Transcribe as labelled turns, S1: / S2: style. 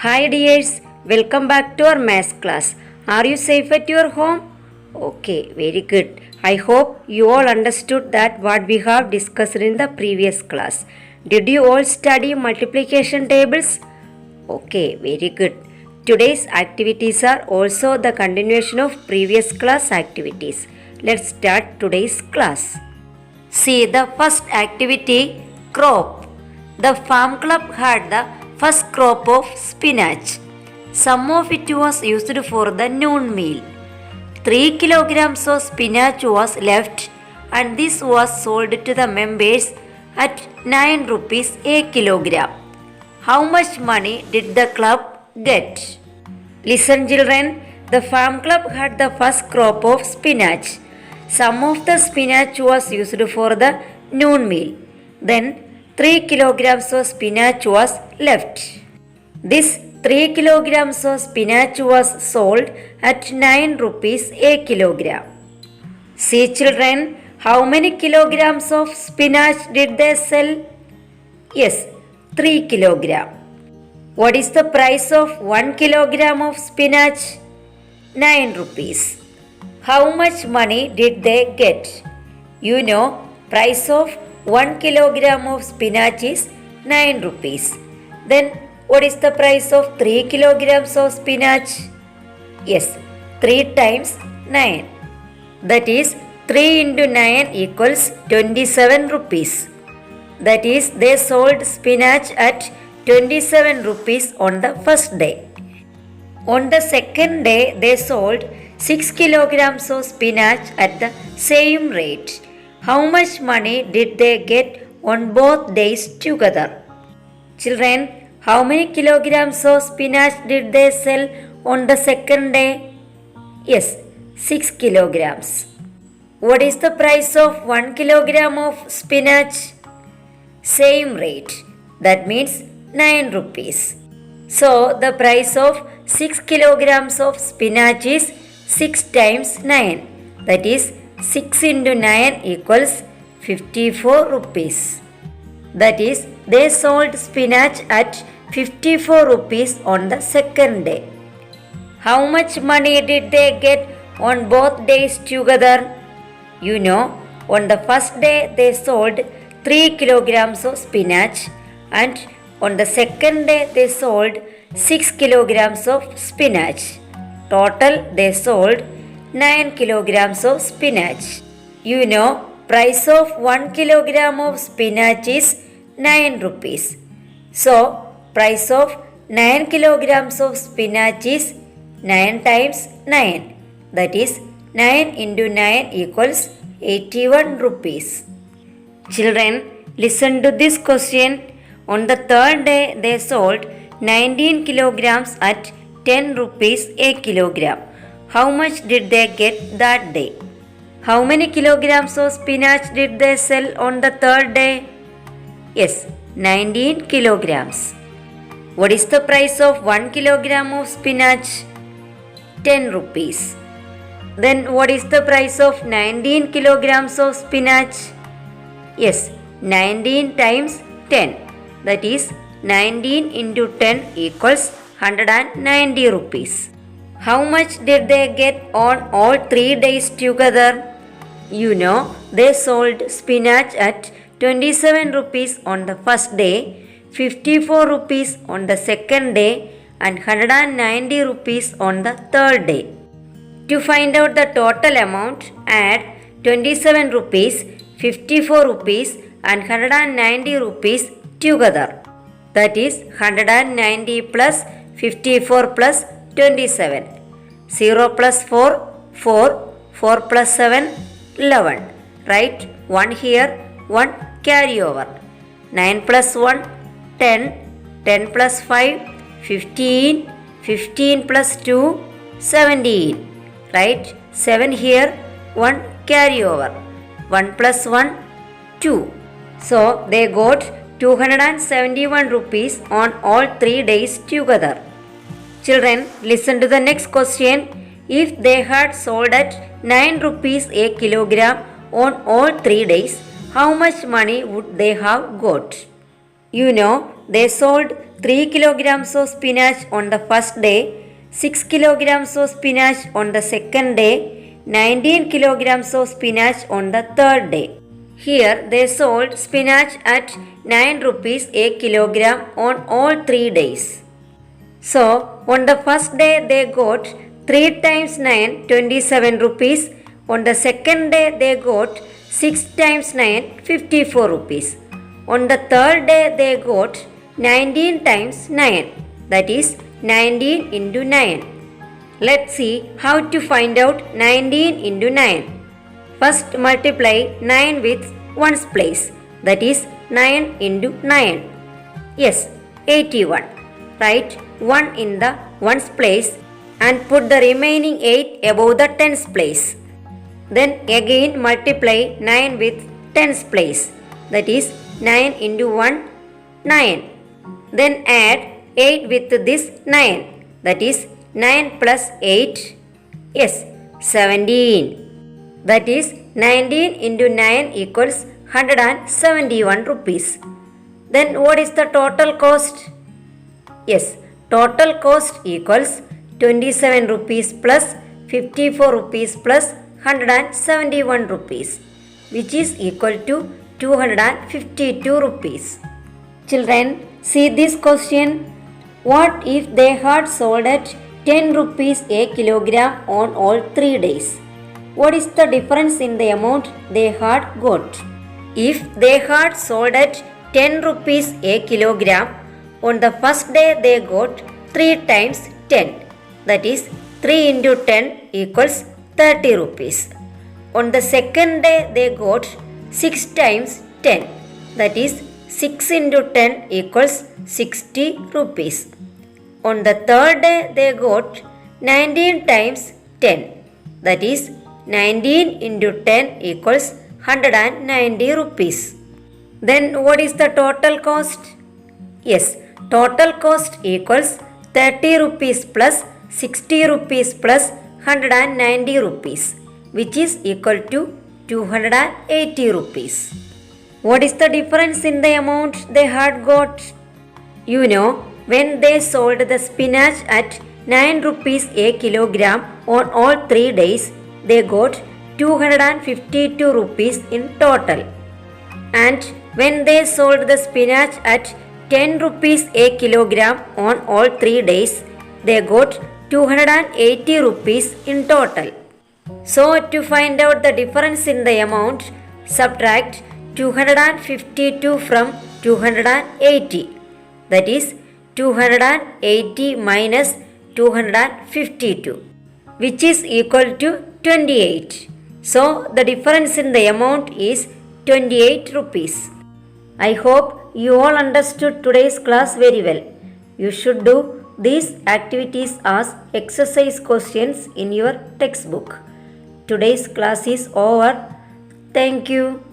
S1: Hi dears, welcome back to our maths class. Are you safe at your home? Okay, very good. I hope you all understood that what we have discussed in the previous class. Did you all study multiplication tables? Okay, very good. Today's activities are also the continuation of previous class activities. Let's start today's class. See the first activity, crop. The farm club had the first crop of spinach. Some of it was used for the noon meal. 3 kilograms of spinach was left and this was sold to the members at 9 rupees a kilogram. How much money did the club get? Listen children, the farm club had the first crop of spinach. Some of the spinach was used for the noon meal. Then 3 kilograms of spinach was left. This 3 kilograms of spinach was sold at 9 rupees a kilogram. See children, how many kilograms of spinach did they sell? Yes, 3 kilogram. What is the price of 1 kilogram of spinach? 9 rupees. How much money did they get? You know, price of 1 kilogram of spinach is 9 rupees. Then what is the price of 3 kilograms of spinach? Yes, 3 times 9. That is 3 into 9 equals 27 rupees. That is they sold spinach at 27 rupees on the first day. On the second day they sold 6 kilograms of spinach at the same rate. How much money did they get on both days together? Children, how many kilograms of spinach did they sell on the second day? Yes, 6 kilograms. What is the price of 1 kilogram of spinach? Same rate. That means 9 rupees. So the price of 6 kilograms of spinach is 6 times 9. That is 6 into 9 equals 54 rupees. That is they sold spinach at 54 rupees on the second day. How much money did they get on both days together? You know, on the first day they sold 3 kilograms of spinach and on the second day they sold 6 kilograms of spinach. Total they sold 9 kilograms of spinach. You know, price of 1 kilogram of spinach is 9 rupees. So, price of 9 kilograms of spinach is 9 times 9. That is 9 into 9 equals 81 rupees. Children, listen to this question. On the third day they sold 19 kilograms at 10 rupees a kilogram. How much did they get that day? How many kilograms of spinach did they sell on the third day? Yes, 19 kilograms. What is the price of 1 kilogram of spinach? 10 rupees. Then what is the price of 19 kilograms of spinach? Yes, 19 times 10. That is 19 into 10 equals 190 rupees. How much did they get on all 3 days together? You know, they sold spinach at 27 rupees on the first day, 54 rupees on the second day and 190 rupees on the third day. To find out the total amount, add 27 rupees, 54 rupees and 190 rupees together. That is 190 plus 54 plus 27. 0 plus 4, 4. 4 plus 7, 11. Write 1 here, 1 carry over. 9 plus 1, 10. 10 plus 5, 15. 15 plus 2, 17. Write 7 here, 1 carry over. 1 plus 1, 2. So they got 271 rupees on all 3 days together. Children, listen to the next question. If they had sold at 9 rupees a kilogram on all 3 days, how much money would they have got? You know, they sold 3 kilograms of spinach on the first day, 6 kilograms of spinach on the second day, 19 kilograms of spinach on the third day. Here they sold spinach at 9 rupees a kilogram on all 3 days. So on the first day they got 3 times 9 27 rupees. On the second day they got 6 times 9 54 rupees. On the third day they got 19 times 9, that is 19 into 9. Let's see how to find out 19 into 9. First multiply 9 with ones place, that is 9 into 9. Yes, 81. Write 1 in the ones place and put the remaining 8 above the tens place. Then again multiply 9 with tens place, that is 9 into 1, 9. Then add 8 with this 9, that is 9 plus 8, yes, 17. That is 19 into 9 equals 171 rupees. Then what is the total cost? Yes, total cost equals 27 rupees plus 54 rupees plus 171 rupees, which is equal to 252 rupees. Children, see this question. What if they had sold at 10 rupees a kilogram on all 3 days? What is the difference in the amount they had got? If they had sold at 10 rupees a kilogram, on the first day they got 3 times 10, that is 3 into 10 equals 30 rupees. On the second day they got 6 times 10, that is 6 into 10 equals 60 rupees. On the third day they got 19 times 10, that is 19 into 10 equals 190 rupees. Then what is the total cost? Yes, total cost equals 30 rupees plus 60 rupees plus 190 rupees, which is equal to 280 rupees. What is the difference in the amount they had got? You know, when they sold the spinach at 9 rupees a kilogram on all 3 days, they got 252 rupees in total. And when they sold the spinach at 10 rupees a kilogram on all 3 days, they got 280 rupees in total. So to find out the difference in the amount, subtract 252 from 280. That is 280 minus 252, which is equal to 28. So the difference in the amount is 28 rupees. I hope you all understood today's class very well. You should do these activities as exercise questions in your textbook. Today's class is over. Thank you.